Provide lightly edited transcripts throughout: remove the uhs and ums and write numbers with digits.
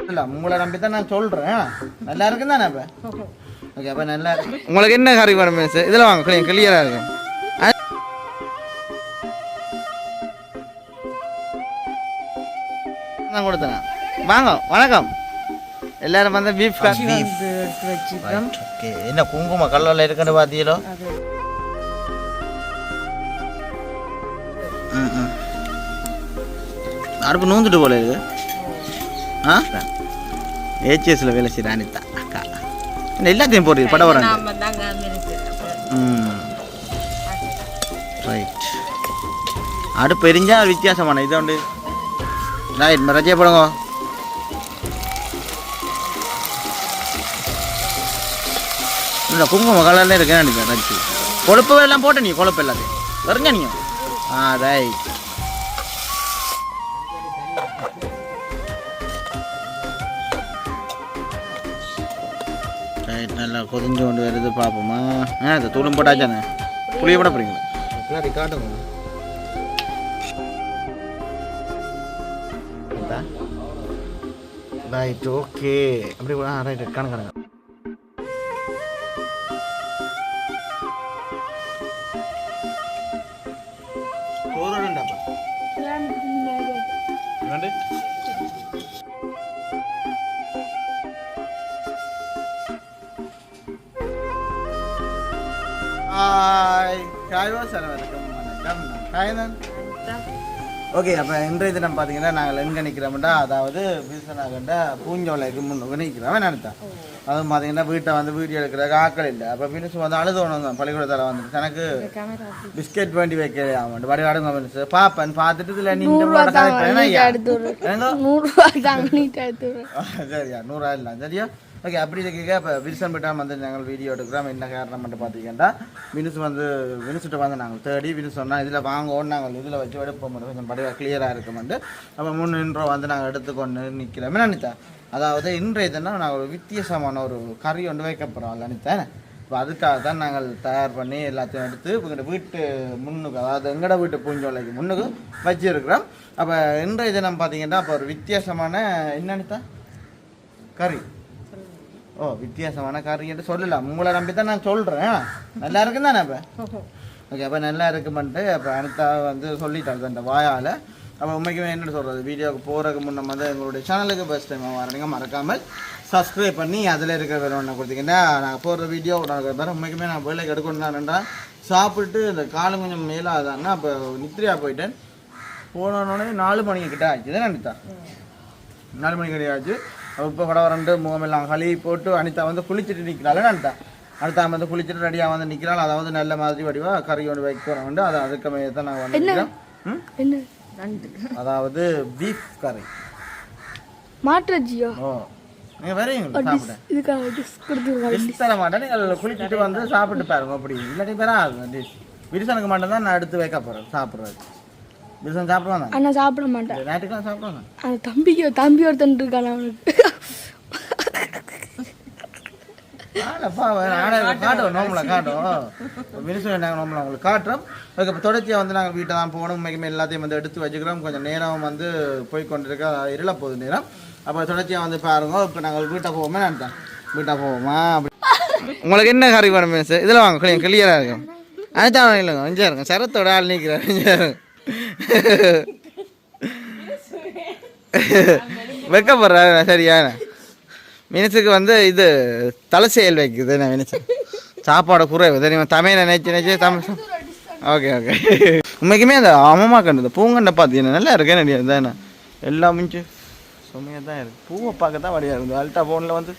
இல்லை உங்களை நம்பி தான் நான் சொல்கிறேன். நல்லா இருக்குன்னு தானே இப்போ? ஓகே, அப்போ நல்லா இருக்கு. உங்களுக்கு என்ன கறி வேணும் மிஸ்? இதில் வாங்க, கிளியராக இருக்கும். நான் கொடுத்தேன். வாங்க, வணக்கம். எல்லாரும் வந்து பீஃப் வச்சுக்கிறோம். ஓகே, என்ன குங்கும கல்லில் இருக்குன்னு பார்த்தீங்களோ? அடுப்பு நூந்துட்டு போல இருக்கு. ஆ, ஏச்சிஎஸ்ல வேலை செய்கிற அனிதா அக்கா எல்லாத்தையும் போடுறது படம் வர. ரைட், அடுப்பு எரிஞ்சா வித்தியாசமான இதை உண்டு. ரைட், ரஜியை போடுங்க. இல்லை குங்கும கலர்ல இருக்கேன்னு நினைக்கிறேன். ரஜி கொழுப்பு எல்லாம் போட்ட நீ கொழுப்பு எல்லாத்தையும் வருங்க நீங்க. ஆ ரைட், ரைட். நல்லா கொதிஞ்சு கொண்டு வருது பார்ப்போமா? இந்த தூளும் போட்டாச்சானே, புளிய போட போறீங்களா? பின்னாடி காட்டுங்க. Right, okay. அப்படி ரைட், கணக்கு ஓகே. அப்போ இன்றைய தினம் பார்த்தீங்கன்னா நாங்கள் எங்கே நிற்கிறோம்டா, அதாவது வீசனாகண்ட பூஞ்சோலைக்கு முன்னுக்கு நிற்கிறோம் நினைத்தேன். அதுவும் பார்த்தீங்கன்னா வீட்டை வந்து வீடியோ எடுக்கிற ஆக்கள் இல்லை. அப்போ மினிஸ் வந்து அழுதோணும் தான் பள்ளிக்கூடத்தில் வந்துட்டு எனக்கு பிஸ்கெட் வேண்டி வைக்க வடிவாடுங்க மினிஸ் பார்ப்பேன். பார்த்துட்டு இதில் நீங்கள் சரியா 100 இல்லை சரியா? ஓகே, அப்படி இருக்க இப்போ வில்சன் பிட்டான் வந்து நாங்கள் வீடியோ எடுக்கிறோம். என்ன காரணம் மட்டும் பார்த்தீங்கன்னா வினிஸ்கிட்ட வந்து நாங்கள் தேடி வினிஸ் சொன்னால் இதில் வாங்குவோம், நாங்கள் இதில் வச்சு எடுப்போம், கொஞ்சம் படிவாக கிளியராக இருக்குமெண்டு அப்போ 3 இன்ட்ரோ வந்து நாங்கள் எடுத்துக்கொண்டு நிற்கிறோம் நினைத்தா. அதாவது இன்றைய தினம் நாங்கள் ஒரு வித்தியாசமான ஒரு கறி ஒன்று வைக்க போகிறோம் நினைத்தேன். இப்போ அதுக்காக தான் நாங்கள் தயார் பண்ணி எல்லாத்தையும் எடுத்து எங்களோட வீட்டு முன்னுக்கு, அதாவது எங்களோட வீட்டு பூஞ்சோலைக்கு முன்னுக்கு வச்சுருக்கிறோம். அப்போ இன்றைய தினம் பார்த்தீங்கன்னா அப்போ ஒரு வித்தியாசமான என்னன்னுத்தா கறி. ஓ, வித்தியாசமான கறி என்று சொல்லலாம். உங்களை நம்பி தான் நான் சொல்கிறேன். நல்லா இருக்குன்னு தானே இப்போ? ஓகே, அப்போ நல்லா இருக்குமென்ட்டு அப்போ அனிதா வந்து சொல்லிட்டாரு அந்த வாயால். அப்போ உண்மைக்குமே என்ன சொல்கிறது, வீடியோவுக்கு போகிறதுக்கு முன்னே வந்து எங்களுடைய சேனலுக்கு ஃபஸ்ட் டைம் வரணுங்க, மறக்காமல் சப்ஸ்கிரைப் பண்ணி அதில் இருக்கிற வேலை ஒன்று கொடுத்தீங்கன்னா நாங்கள் போடுற வீடியோ பேர் உண்மைக்குமே நான் வேலைக்கு எடுக்கணும்னா சாப்பிட்டு இந்த காலம் கொஞ்சம் மேலாதான்னா அப்போ நித்திரியாக போயிட்டேன். போனோடனே 4 மணிக்கு கிட்ட ஆச்சு தான் அனிதா. 4 மணிக்கு கிட்ட ஆச்சு. இப்போ கூட வரண்டு முகமெல்லாம் களி போட்டு அனிதா வந்து குளிச்சுட்டு நிற்கிறாள் அனிதா. அடுத்த வந்து குளிச்சுட்டு ரெடியாக வந்து நிற்கிறாள். அதாவது நல்ல மாதிரி வடிவாக கறி ஒன்று வைக்கிறோம் உண்டு. அதை அதுக்கு மேலே தான் நாங்கள் வந்து நிற்கிறோம். அதாவது பீஃப் கறி மாற்றஜியோ. ஓ, நீங்கள் வரீங்களா சாப்பிட? தர மாட்டேன். நீங்கள் குளிச்சுட்டு வந்து சாப்பிட்டு பாருங்க. அப்படி இல்லாட்டி பேரா டிஷ் விரிசனுக்கு மட்டும் தான் நான் எடுத்து வைக்க போகிறேன் சாப்பிட்றது. விரிசன் சாப்பிடுவாங்க? அண்ணா சாப்பிட மாட்டேன். நேற்றுக்கெல்லாம் சாப்பிடுவாங்க. அந்த தம்பி ஒருத்தன் இருக்கான அவனுக்கு காட்டுவோம், நோம்புல காட்டுவோம். மினிசம் நாங்கள் நோம்புல உங்களுக்கு காட்டுறோம். அதுக்கு தொடர்ச்சியாக வந்து நாங்கள் வீட்டை தான் போகணும். உண்மைக்குமே எல்லாத்தையும் வந்து எடுத்து வச்சுக்கிறோம். கொஞ்சம் நேரம் வந்து போய்கொண்டிருக்க இருள போகுது நேரம். அப்போ தொடர்ச்சியாக வந்து பாருங்க. இப்போ நாங்கள் வீட்டை போவோமே நினைத்தேன். வீட்டை போவோமா அப்படி. உங்களுக்கு என்ன கறி வேணும் மினிஸ்? இதில் வாங்க, கிளியராக இருக்கும். அனிதா இல்லைங்க, அஞ்சா இருக்கும். சரத்தோட ஆள் நிற்கிறார். வைக்கப்படுற சரியா? மினிஸுக்கு வந்து இது தலை செயல் வைக்குது. என்ன மினிஸு சாப்பாடு குறைவு தெரியுமா? தமிழை நினைச்சு தமிழ். Okay okay. உண்மைக்குமே அந்த அம்மா கண்டது பூங்கண்டை பார்த்தீங்கன்னா நல்லா இருக்கேன் நடிகை தானே. எல்லாம் மிஞ்சு சுமையாக தான் இருக்குது. பூவை பார்க்க தான் வழியாக இருக்குது. அல்ட்ரா ஃபோனில் வந்து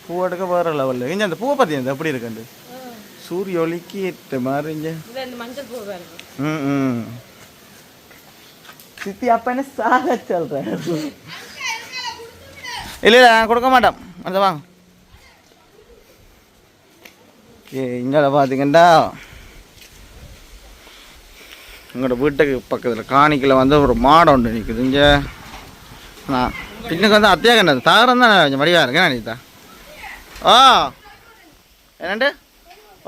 பூ எடுக்க வேறு லெவலில் இங்கே அந்த பூவை பார்த்தீங்கன்னா எப்படி இருக்குண்டு சூரிய ஒளிக்கு ஏற்ற மாதிரி இங்கே. சித்தி அப்போ என்ன சாக சொல்கிறேன். இல்லை இல்லை, நான் கொடுக்க மாட்டேன். அந்த வாங்க. இங்கே பார்த்தீங்கன்னா உங்களோட வீட்டுக்கு பக்கத்தில் காணிக்கில் வந்து ஒரு மாடு ஒன்று நிற்குது. இங்கே நான் பின்னுக்கு வந்து அத்தியாக கண்டது தாரம் தான் கொஞ்சம் வடிவாக இருக்கேன் நினைத்தா. ஓ என்னண்டு?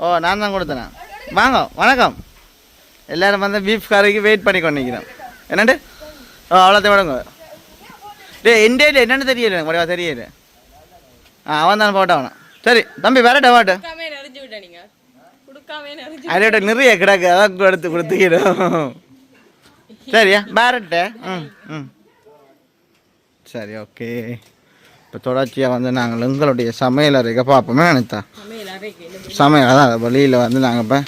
ஓ, நான் தான் கொடுத்தேன். வாங்க, வணக்கம். எல்லோரும் வந்து பீஃப் கறிக்கு வெயிட் பண்ணி கொண்டு நிற்கிறேன். என்னண்டு? ஓ, அவ்வளோத்தையும் விடுங்க. டேய் என்டே என்னன்னு தெரியல எனக்கு முடிவா தெரியல. அவன் தான் போட்டவனா. சரி தம்பி வரட்ட வாட்டு. அதோட நிறைய கிடக்கு அதான் எடுத்து கொடுத்துக்கிடும். சரியா வரட்ட. சரி ஓகே. இப்போ தொடர்ச்சியாக வந்து நாங்கள் எங்களுடைய சமையல் அறைக்க பார்ப்போமே நினைத்தா சமையல் அதான் வழியில் வந்து நாங்கள் இப்போ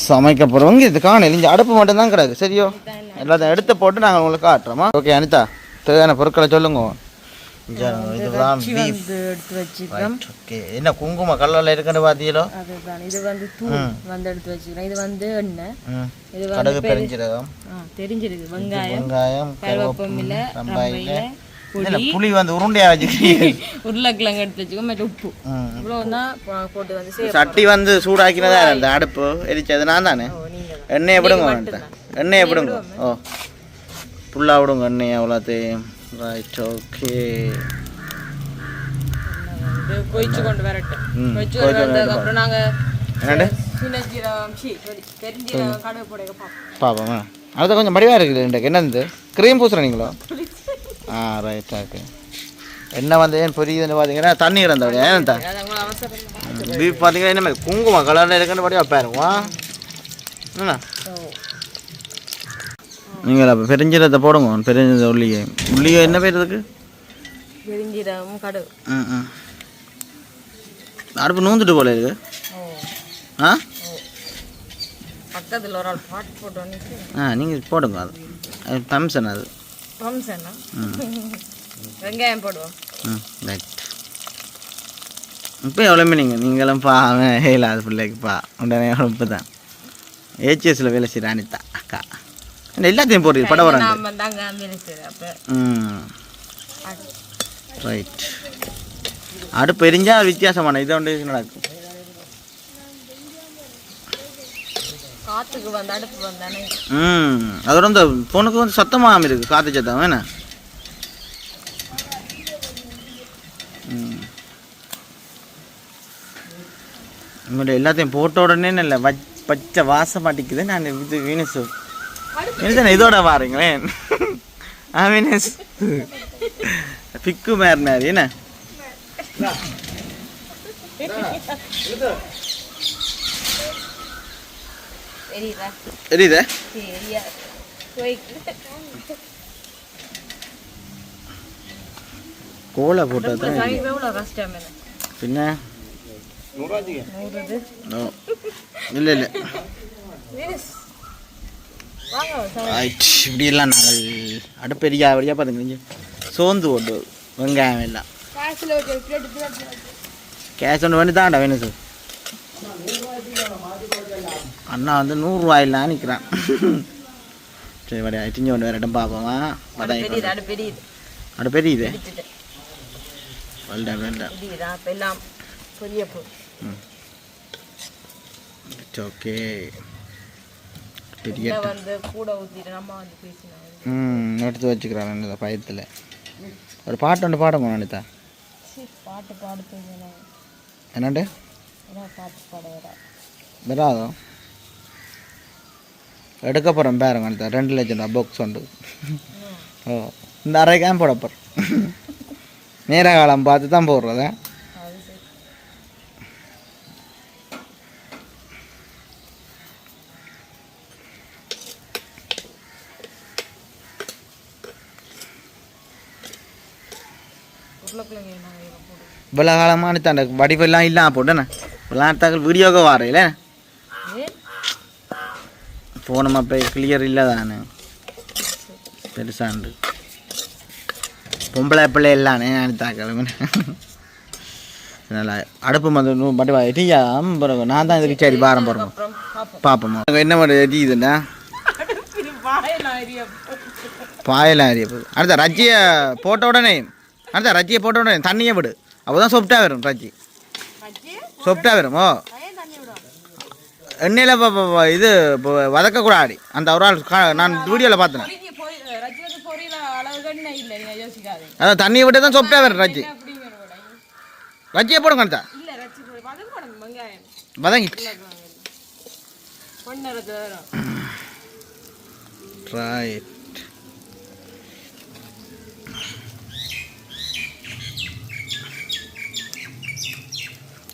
சமைக்க போகிறோம். இங்கே இது காணும் இங்கே அடுப்பு மட்டும்தான் கிடக்கு. சரியோ எல்லாத்தையும் எடுத்து போட்டு நாங்கள் உங்களுக்கு காட்டுறோமா? ஓகே அனிதா தேவையான பொருட்களை சொல்லுங்க. இதுதான் எடுத்து வச்சுக்கிறோம். ஓகே என்ன குங்கும கலரில் இருக்குன்னு பார்த்தீங்களோ அதுதான். இது வந்து தூள் வந்து எடுத்து வச்சுக்கிறோம். இது வந்து எண்ணெய், இது கடுகு, பெருஞ்சீரகம் தெரிஞ்சிருக்கு, வெங்காயம், கருவேப்பிலை, ரம்பையில புளி வந்து உருண்டையா வச்சுக்கிறீங்க, உருளைக்கிழங்கு எடுத்து வச்சுக்கோ, மற்ற உப்பு இவ்வளோதான் போட்டு வந்து சட்டி வந்து சூடாக்கினதா அந்த அடுப்பு எரிச்சது நான் தானே. எண்ணெயை விடுங்க, எண்ணெயை விடுங்க. ஓ புல்லா விடுங்க எண்ணெய் அவ்வளோத்தையும். Right okay. கொய்ச்சு கொண்டு வரட்டு. கொய்ச்சு வரதுக்கு அப்புறம் நாங்க என்னடா சீனஜீரகம் பெருஞ்சீரகம் கடுகு போடுங்க பாப்போமா? அது கொஞ்சம் மடிவா இருக்குது. எனக்கு என்னது க்ரீம் பூசுறீங்களோ? Right okay. என்ன வந்து ஏன் புரியுதுன்னு பார்த்தீங்கன்னா தண்ணி இருந்தவங்க ஏன்டா பீஃப் பார்த்தீங்கன்னா என்ன மாதிரி குங்குமம் கலரில் இருக்குன்னு படிவா பாருங்க. என்ன நீங்கள் அப்போ பெருஞ்சீரகத்தை போடுங்க. பெருஞ்சீரக உள்ளியை என்ன பேர் இதுக்கு? பெருஞ்சீரகம் கடுகு. அடுப்பு நூந்துட்டு போல இருக்கு. பக்கத்தில் ஒரு ஆள் பாட்டு போட்டோன்னு நீங்கள் போடுங்க. அது ஃபங்க்ஷன் அது ஃபங்க்ஷனா? வெங்காயம் போடுவோம். ரைட். இப்போ எவ்வளோ நீங்களும் பா இல்லாத பிள்ளைக்குப்பா உடனே இப்போ தான் ஏச்சிஎஸில் வேலை செய்கிற அனிதா அக்கா எல்லாத்தையும் போடுறது படம் வராங்க. ரைட். அடுப்பு எரிஞ்சா வித்தியாசமான இதை ஒன்று நடக்கும். காற்றுக்கு வந்து அடுப்பு வந்தானே அதோட இந்த பொண்ணுக்கு வந்து சத்தமாக இருக்குது. காற்று சத்தம் வேணா உங்களுடைய எல்லாத்தையும் போட்ட உடனே இல்லை பச்சை வாசம் மாட்டிக்குது. நான் இது வீனஸு இதோட பாருங்களேன். வீனஸ் பிக்கு மாறினாரு என்ன தெரியுதா? கோலை போட்டா பின்ன இல்லை இல்லை இப்படியெல்லாம் நாங்கள் அடுப்பெரியா வழியாக பார்த்துங்க சோர்ந்து போட்டு வெங்காயம் எல்லாம் கேஷ் ஒன்று வேண்டி தான்டா வேணும் சார். அண்ணா வந்து 100 ரூபாயிலாம் நிற்கிறான். சரி வரையா இட்டிஞ்சு கொண்டு வேறு இடம் பார்ப்போமா? அடு பெரியுது வேண்டாம் வேண்டாம். ஓகே எடுத்து வச்சுக்கிறான் பயத்தில். ஒரு பாட்டு ஒன்று பாடுங்க அனிதா. பாட்டு பாடு என்னண்டு வராதோ எடுக்க போகிறேன் பாருங்க அனிதா. 2 லட்சம் ரூபா பாக்ஸ் உண்டு. ஓ இந்த அரைக்காம போட போகிறேன். நேர காலம் பார்த்து தான் போடுறத. இவ்வளோ காலமான அந்த வடிவெல்லாம் இல்லாமல் போட்டேண்ணே விளையாட்டாக்கள் வீடியோக்கு வரையில ஃபோனும் அப்போ கிளியர் இல்லை தானே பெருசாண்டு பொம்பளை பிள்ளை இல்லானே அனிதாக்கள். நல்லா அடுப்பு வந்து பட்டு எட்டியாம் பிறகு நான் தான் இதுக்கு சரி பாரம் போகிறோம் பார்ப்போமா என்ன பண்ணுறது எட்டிக்குதுண்ணா பாயெல்லாம் அறிய போகுது. அடுத்த ரஜ்ஜியை போட்ட உடனே தண்ணியை விடு. அப்போ தான் சொப்டாக வரும் ரஜ்ஜி சொப்டாக வரும். ஓ எண்ணெயில் இது வதக்கக்கூடாது. அந்த ஒரு ஆள் நான் வீடியோவில் பார்த்தேன். அதான் தண்ணியை விட்டு தான் சொப்டாக வரும் ரஜ்ஜி. ரஜ்ஜியை போடுங்க அனிதா வதங்கிட்டு. ரைட்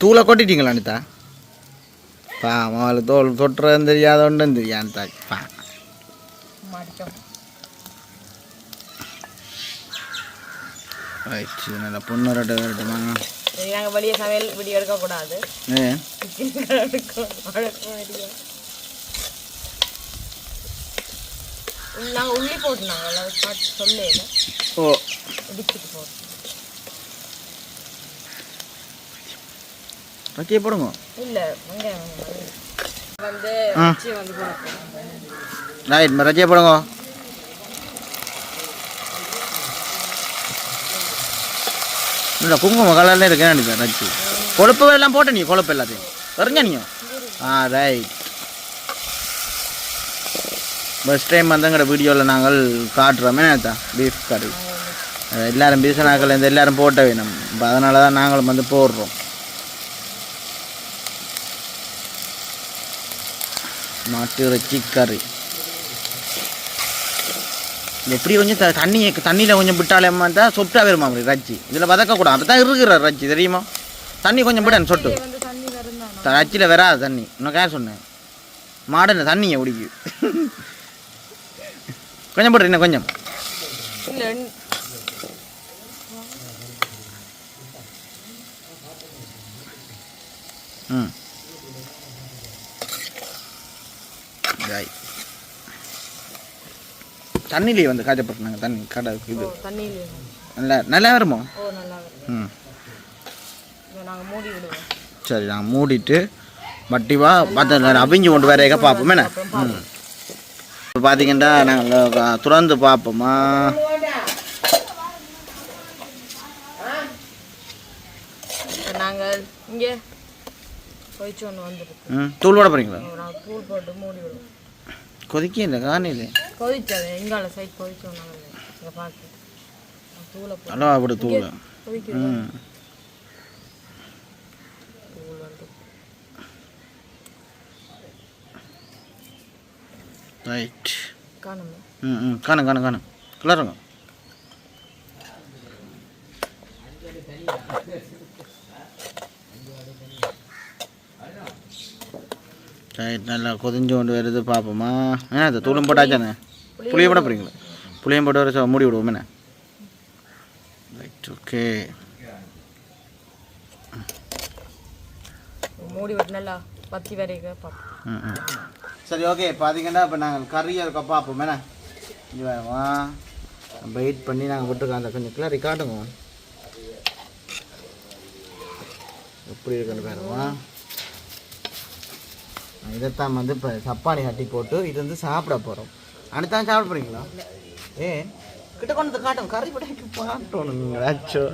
தூளை கொட்டிட்டீங்களா அனிதா பா அவளை தோல் தொட்டுறதும் தெரியாத ஒன்றும் தெரியாது பா நல்லா பொண்ணு வரட்டுமா நாங்கள் வெளியே சமையல் வீடியோ எடுக்கக்கூடாது நாங்கள் உள்ளி போட்டுனாங்க சொல்லல ஓ இடிச்சுட்டு போட்டு ரச்சியை போடுங்க இல்லை வெங்காயம் வந்து வந்து ரைட் ரச்சியை போடுங்க இல்லை குங்குமம் கலர்ல இருக்கேன்னு நினைக்கிறேன் ரச்சி கொழுப்பு எல்லாம் போட்ட நீ கொழுப்பு எல்லாத்தையும் தெரிஞ்ச நீங்க ரைட் ஃபஸ்ட் டைம் வந்தங்கிற வீடியோவில் நாங்கள் காட்டுறோமே தான் பீஃப் கறி எல்லோரும் பீசனாக்கள் இந்த எல்லோரும் போட்ட வேணும் அதனால தான் நாங்களும் வந்து போடுறோம் மாட்டு இறைச்சி கறி எப்படி கொஞ்சம் தண்ணியில் கொஞ்சம் விட்டாலேம்மா தான் சொட்டா வருமா அப்படி ரச்சி இதில் வதக்கக்கூடாது அப்போ தான் இருக்கிற ரச்சி தெரியுமா தண்ணி கொஞ்சம் விடணும் சொட்டு ரச்சியில் வராது தண்ணி இன்னும் யார் சொன்னேன் மாடல தண்ணியை குடிக்கு கொஞ்சம் போட்டு இன்னும் கொஞ்சம் ம் தண்ணியிலே வந்து காய்ச்சப்பட்டுனாங்க தண்ணி கடை இது நல்லா வருமோ ம் சரி நாங்கள் மூடிட்டு வட்டிவா மற்ற அவிஞ்சு கொண்டு வரைக்க பார்ப்போமே ம் இப்போ பார்த்தீங்கன்னா நாங்கள் துறந்து பார்ப்போமா நாங்கள் இங்கே கொதிச்சு ஒன்று வந்துருக்கு தூள் போட போகிறீங்களா தூள் போட்டு மூடி விடுவோம் கொதிக்க இல்லை காணியில் கொதிச்சது எங்கால சைட் கொதிச்சோம் நாங்கள் பார்த்து தூளை நல்லா அப்படி தூள் கொதிக்குது ரைட் காணும் காணும் கிளறுங்க ரைட் நல்லா கொதிஞ்சு கொண்டு வருது பார்ப்போமா அது தூளும் போட்டாச்சானே புளியை போட போகிறீங்களா புளியும் போட்டு வர மூடி விடுவோம் என்ன ரைட் ஓகே மூடி விட்டு நல்லா பத்தி வரைக்க பார்ப்போம் சரி ஓகே பார்த்தீங்கன்னா இப்போ நாங்கள் கறியை இருக்க பார்ப்போம் என்ன இது வேணுமா வெயிட் பண்ணி நாங்கள் விட்டுருக்கோம் அந்த கொஞ்சம் கிளறி காட்டுங்க எப்படி இருக்குன்னு பாருமா இதைத்தான் வந்து இப்போ சப்பானி கட்டி போட்டு இது வந்து சாப்பிட போகிறோம் அனைத்தான் சாப்பிட போகிறீங்களா கிட்ட கொண்டு காட்டும் கறி படைக்கு பாட்டணும் நீங்கள் ஆச்சோ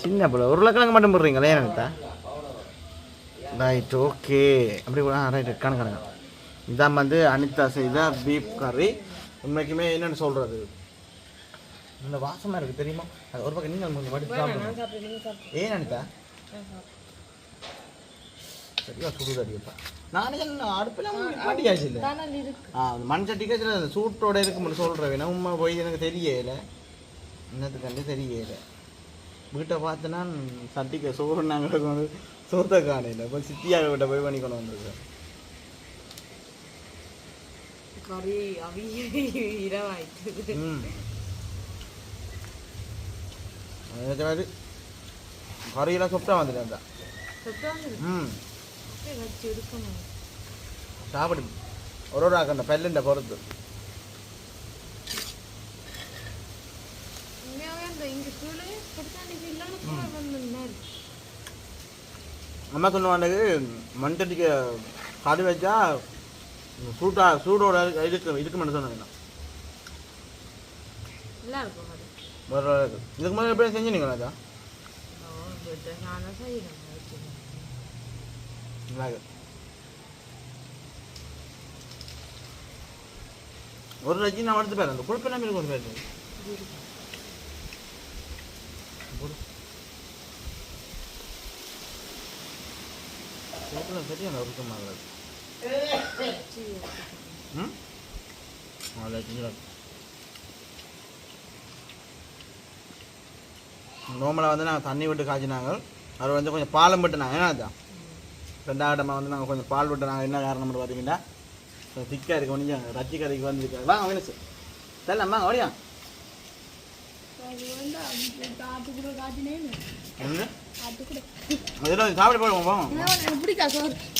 சின்ன பிள்ளை உருளைக்கிழங்கு மட்டும் போடுறீங்களா ஏன் அனிதா ரைட் ஓகே அப்படி ரைட் கணக்கு இதான் வந்து அனிதா செய்த பீஃப் கறி உண்மைக்குமே என்னென்னு சொல்கிறது இந்த வாசமாக இருக்குது தெரியுமா அது ஒரு பக்கம் நீங்கள் கொஞ்சம் வடித்து சாப்பிடுங்க ஏன் அனிதா சரியா சுடுதடிப்பா நானே அடுப்பில் மாட்டியாச்சு இல்லை மண் சட்டிக்கா சில சூட்டோட இருக்கும்னு சொல்கிறேன் உண்மை போய் எனக்கு தெரியலை இன்னத்துக்கு தெரியலை வீட்டை பார்த்தோன்னா சட்டிக்க சோறு நாங்கள் வந்து சோத்தை காணையில் இப்போ சித்தியாக வீட்டை போய் பண்ணி கொண்டு வந்துருக்கேன் அதே மாதிரி கறியெல்லாம் சொப்டா வந்துட்டேன் தான் சாப்பிடு ஒரு ஆக்கண்ட பெல்லுண்ட பொறுத்து அம்மா சொன்னவாண்டுக்கு மண் தட்டிக்கு கறி வச்சா சூடோட இருக்குமென்னு சொன்னேன் இதுக்கு முதல்ல எப்படி செஞ்சீங்களா ஒரு ரஜி நான் எடுத்து பேர் அந்த குழப்பெல்லாம் இருக்கு ஒரு பேர் சரியான ஒருக்கமாக நார்மலாக வந்து நாங்கள் தண்ணி விட்டு காய்ச்சினாங்க அது வந்து கொஞ்சம் பாலம் விட்டுனாங்க ஏன்னா அதுதான் ரெண்டாயிரமா வந்து நாங்கள் கொஞ்சம் பால் விட்டுனாங்க என்ன காரணம் பார்த்தீங்கன்னா திக்காக இருக்க கொஞ்சம் ரச்சி கதைக்கு வந்துருக்காங்க வாங்க வினுசு தெரியலம்மா ஓடியா அதெல்லாம் சாப்பிட போடுவோம் வாங்க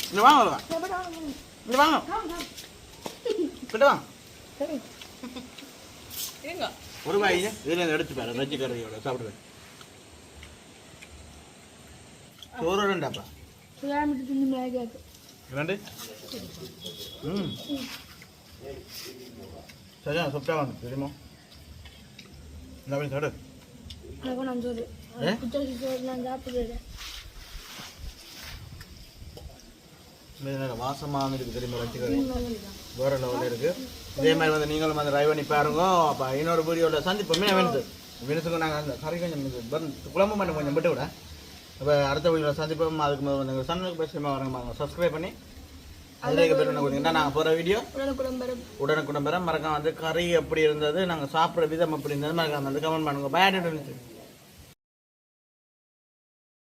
இங்கே வாங்க இங்கே வாங்க கிட்ட வாங்க ஒரு வாய் இதில் எடுத்து பாரு ரச்சி கதையோட சாப்பிடுவேன் சோறு ரெண்டாப்பா ரெண்டு ம் சரியா சுப்டா வந்து தெரியுமா இந்த அப்படி சாப்பிடு வாசமாக இருக்குது தெரியுமா ரசிகர் வேற லெவலில் இருக்குது இதே மாதிரி வந்து நீங்களும் வந்து ட்ரைவ் பண்ணி பாருங்க அப்போ இன்னொரு வீடியோவில் சந்திப்போம் வினுசுக்கு நாங்கள் அந்த கறி கொஞ்சம் குழம்பு மட்டும் கொஞ்சம் விட்டு விட இப்போ அடுத்த வீடியோவில் சந்திப்போம் அதுக்கு முதல்ல வந்து சேனலுக்கு பேசுமா வரங்க சப்ஸ்கிரைப் பண்ணி அதில் பேர் என்ன கொடுத்தீங்கன்னா நாங்கள் போகிற வீடியோ உடனுக்குடன் பெற மறக்காம வந்து கறி எப்படி இருந்தது நாங்கள் சாப்பிட்ற விதம் எப்படி இருந்தது மறக்காம வந்து கமெண்ட் பண்ணுங்க பாய்.